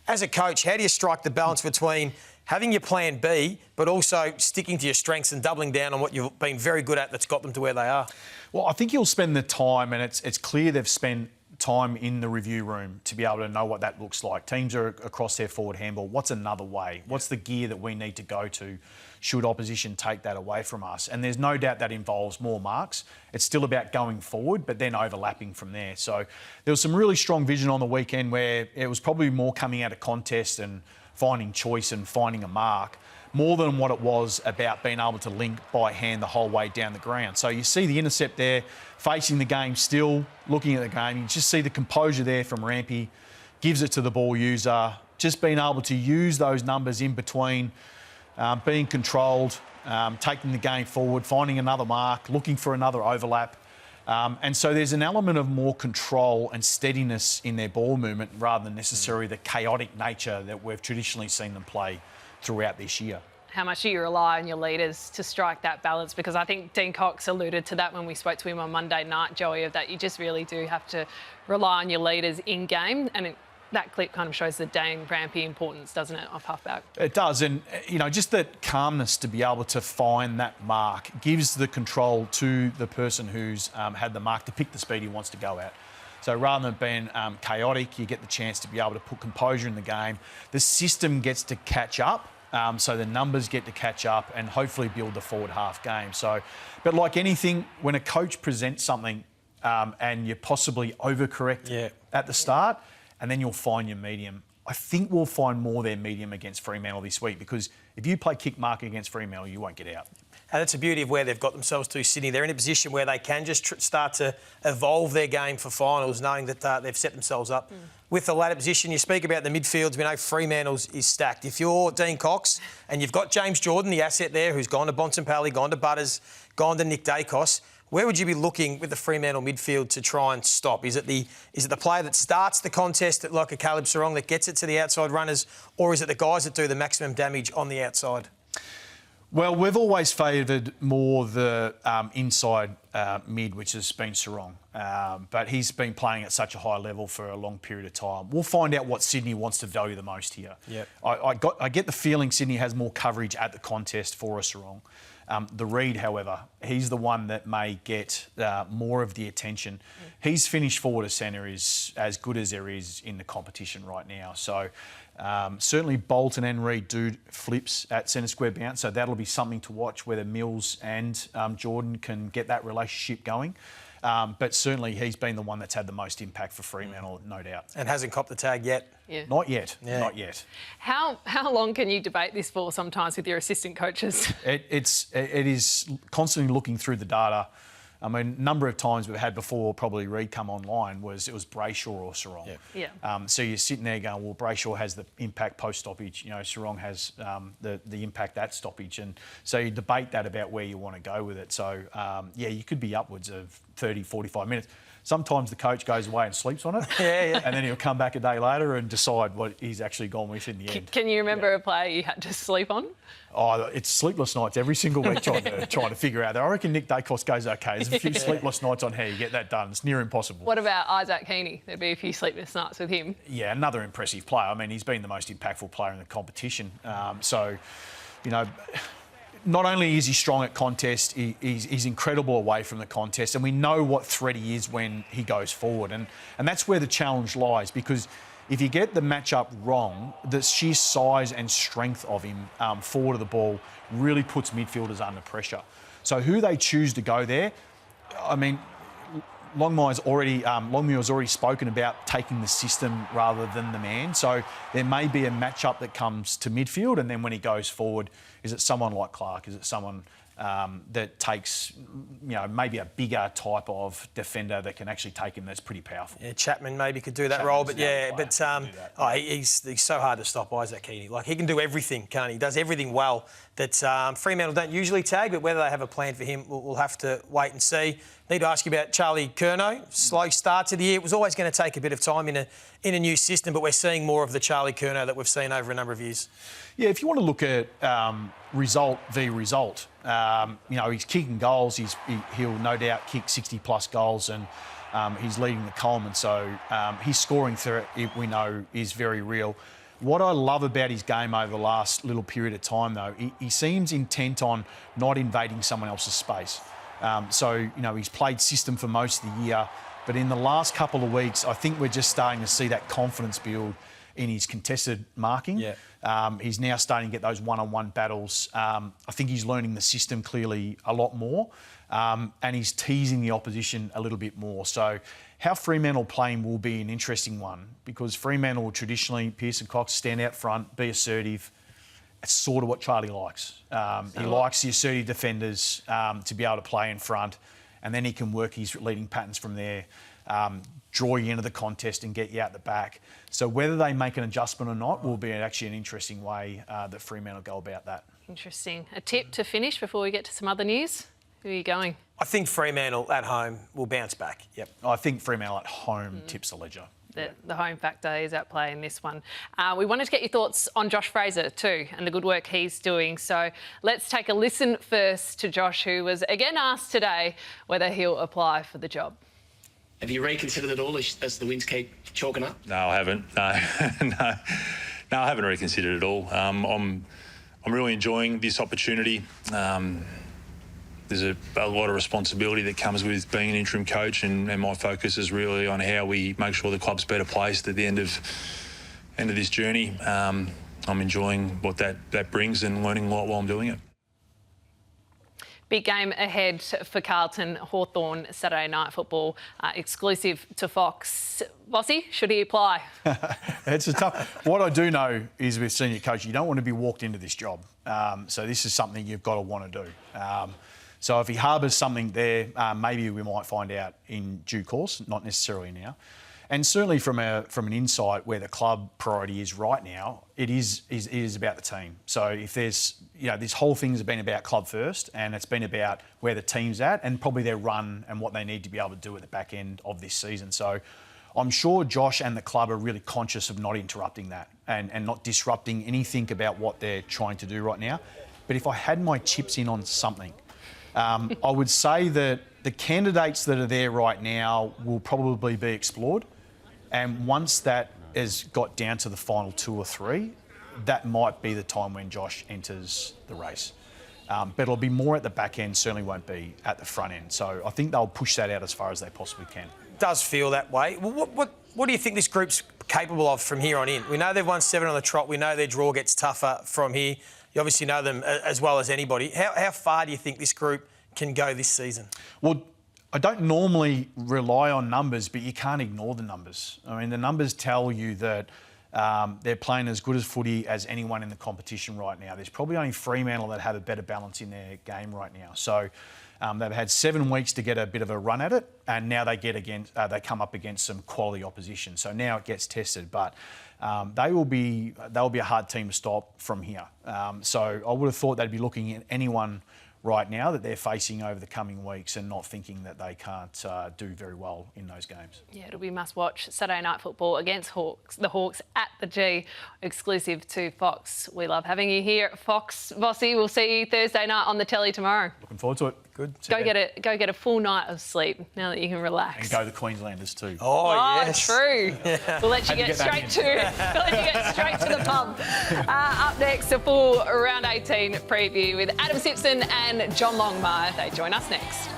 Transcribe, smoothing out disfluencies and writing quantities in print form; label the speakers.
Speaker 1: As a coach, how do you strike the balance between having your plan B, but also sticking to your strengths and doubling down on what you've been very good at that's got them to where they are?
Speaker 2: Well, I think you'll spend the time, and it's clear they've spent time in the review room to be able to know what that looks like. Teams are across their forward handball. What's another way? What's the gear that we need to go to should opposition take that away from us? And there's no doubt that involves more marks. It's still about going forward, but then overlapping from there. So there was some really strong vision on the weekend where it was probably more coming out of contest and finding choice and finding a mark, more than what it was about being able to link by hand the whole way down the ground. So you see the intercept there, facing the game still, looking at the game. You just see the composure there from Rampy, gives it to the ball user, just being able to use those numbers in between, being controlled, taking the game forward, finding another mark, looking for another overlap. And so there's an element of more control and steadiness in their ball movement rather than necessarily the chaotic nature that we've traditionally seen them play throughout this year.
Speaker 3: How much do you rely on your leaders to strike that balance? Because I think Dean Cox alluded to that when we spoke to him on Monday night, Joey, of that you just really do have to rely on your leaders in game. And that clip kind of shows the dang Rampy importance, doesn't it, of halfback? It
Speaker 2: does. And, you know, just that calmness to be able to find that mark gives the control to the person who's had the mark to pick the speed he wants to go at. So rather than being chaotic, you get the chance to be able to put composure in the game. The system gets to catch up, so the numbers get to catch up and hopefully build the forward half game. So, but like anything, when a coach presents something and you possibly overcorrect at the start, and then you'll find your medium. I think we'll find more their medium against Fremantle this week, because if you play kick mark against Fremantle, you won't get out.
Speaker 1: And that's the beauty of where they've got themselves to, Sydney. They're in a position where they can just start to evolve their game for finals, knowing that they've set themselves up with the ladder position. You speak about the midfields. We know Fremantle's is stacked. If you're Dean Cox and you've got James Jordan, the asset there, who's gone to Bontempelli, gone to Butters, gone to Nick Dacos, where would you be looking with the Fremantle midfield to try and stop? Is it the player that starts the contest like a Caleb Sarong that gets it to the outside runners, or is it the guys that do the maximum damage on the outside?
Speaker 2: Well, we've always favoured more the inside mid, which has been Sarong. But he's been playing at such a high level for a long period of time. We'll find out what Sydney wants to value the most here.
Speaker 1: Yep.
Speaker 2: I get the feeling Sydney has more coverage at the contest for a Sarong. The Reed, however, he's the one that may get more of the attention. His finish forward of centre is as good as there is in the competition right now. So certainly Bolton and Reed do flips at centre square bounce, so that'll be something to watch whether Mills and Jordan can get that relationship going. But certainly he's been the one that's had the most impact for Fremantle, no doubt.
Speaker 1: And hasn't copped the tag yet.
Speaker 3: Yeah.
Speaker 2: Not yet, not yet.
Speaker 3: How long can you debate this for sometimes with your assistant coaches?
Speaker 2: It is constantly looking through the data. I mean, a number of times we've had before probably Reed come online it was Brayshaw or Sarong. So you're sitting there going, well, Brayshaw has the impact post-stoppage, you know, Sarong has the impact at stoppage. And so you debate that about where you want to go with it. So, you could be upwards of 30, 45 minutes. Sometimes the coach goes away and sleeps on it. And then he'll come back a day later and decide what he's actually gone with in the end.
Speaker 3: Can you remember a player you had to sleep on?
Speaker 2: Oh, it's sleepless nights every single week trying to figure out that. I reckon Nick Dacos goes okay. There's a few sleepless nights on how you get that done. It's near impossible.
Speaker 3: What about Isaac Heaney? There'd be a few sleepless nights with him.
Speaker 2: Yeah, another impressive player. I mean, he's been the most impactful player in the competition. So, you know, not only is he strong at contest, he's incredible away from the contest, and we know what threat he is when he goes forward. And that's where the challenge lies, because if you get the matchup wrong, the sheer size and strength of him forward of the ball really puts midfielders under pressure. So who they choose to go there, I mean, Longmuir's already spoken about taking the system rather than the man. So there may be a matchup that comes to midfield, and then when he goes forward, is it someone like Clark? Is it someone that takes, you know, maybe a bigger type of defender that can actually take him that's pretty powerful?
Speaker 1: Yeah, Chapman maybe could do that role, but he's so hard to stop, Isaac Heaney. Like, he can do everything, can't he? He does everything well that Fremantle don't usually tag, but whether they have a plan for him, we'll have to wait and see. Need to ask you about Charlie Curnow. Slow start to the year. It was always going to take a bit of time in a new system, but we're seeing more of the Charlie Curnow that we've seen over a number of years.
Speaker 2: Yeah, if you want to look at result v result, you know, he's kicking goals. He'll no doubt kick 60-plus goals, and he's leading the Coleman. So his scoring threat, we know, is very real. What I love about his game over the last little period of time, though, he seems intent on not invading someone else's space. He's played system for most of the year, but in the last couple of weeks, I think we're just starting to see that confidence build in his contested marking. Yeah. He's now starting to get those one-on-one battles. I think he's learning the system clearly a lot more, and he's teasing the opposition a little bit more. So how Fremantle play him will be an interesting one, because Fremantle will traditionally, Pearson Cox, stand out front, be assertive. It's sort of what Charlie likes. He likes the assertive defenders to be able to play in front, and then he can work his leading patterns from there, draw you into the contest and get you out the back. So whether they make an adjustment or not will be actually an interesting way that Fremantle go about that. Interesting.
Speaker 3: A tip to finish before we get to some other news? Who are you going?
Speaker 1: I think Fremantle at home will bounce back. Yep.
Speaker 2: I think Fremantle at home tips the ledger.
Speaker 3: The home factor is at play in this one. We wanted to get your thoughts on Josh Fraser too and the good work he's doing. So let's take a listen first to Josh, who was again asked today whether he'll apply for the job.
Speaker 4: Have you reconsidered it all as the wins keep chalking up?
Speaker 5: No, I haven't. No, I haven't reconsidered it all. I'm really enjoying this opportunity. There's a lot of responsibility that comes with being an interim coach, and my focus is really on how we make sure the club's better placed at the end of this journey. I'm enjoying what that brings and learning a lot while I'm doing it.
Speaker 3: Big game ahead for Carlton, Hawthorn, Saturday night football, exclusive to Fox. Vossy, should he apply?
Speaker 2: It's a tough... What I do know is with senior coach, you don't want to be walked into this job. So this is something you've got to want to do. So if he harbours something there, maybe we might find out in due course, not necessarily now. And certainly from an insight where the club priority is right now, it is about the team. So if there's, this whole thing's been about club first, and it's been about where the team's at and probably their run and what they need to be able to do at the back end of this season. So I'm sure Josh and the club are really conscious of not interrupting that and not disrupting anything about what they're trying to do right now. But if I had my chips in on something, I would say that the candidates that are there right now will probably be explored. And once that has got down to the final 2 or 3, that might be the time when Josh enters the race. But it'll be more at the back end, certainly won't be at the front end. So I think they'll push that out as far as they possibly can.
Speaker 1: It does feel that way. Well, what do you think this group's capable of from here on in? We know they've won 7 on the trot. We know their draw gets tougher from here. You obviously know them as well as anybody. How far do you think this group can go this season?
Speaker 2: Well, I don't normally rely on numbers, but you can't ignore the numbers. I mean, the numbers tell you that they're playing as good as footy as anyone in the competition right now. There's probably only Fremantle that have a better balance in their game right now. So they've had 7 weeks to get a bit of a run at it, and now they come up against some quality opposition. So now it gets tested, but they'll be a hard team to stop from here. So I would have thought they'd be looking at anyone right now that they're facing over the coming weeks and not thinking that they can't do very well in those games.
Speaker 3: Yeah, it'll be must-watch Saturday night football against the Hawks at the G, exclusive to Fox. We love having you here at Fox. Vossy, we'll see you Thursday night on the telly tomorrow.
Speaker 2: Looking forward to it.
Speaker 1: Good.
Speaker 3: Go get a full night of sleep now that you can relax.
Speaker 2: And go the Queenslanders too.
Speaker 1: Oh yes.
Speaker 3: True. Yeah. We'll let you get straight to the pub. Up next, a full round 18 preview with Adam Simpson and John Longmire. They join us next.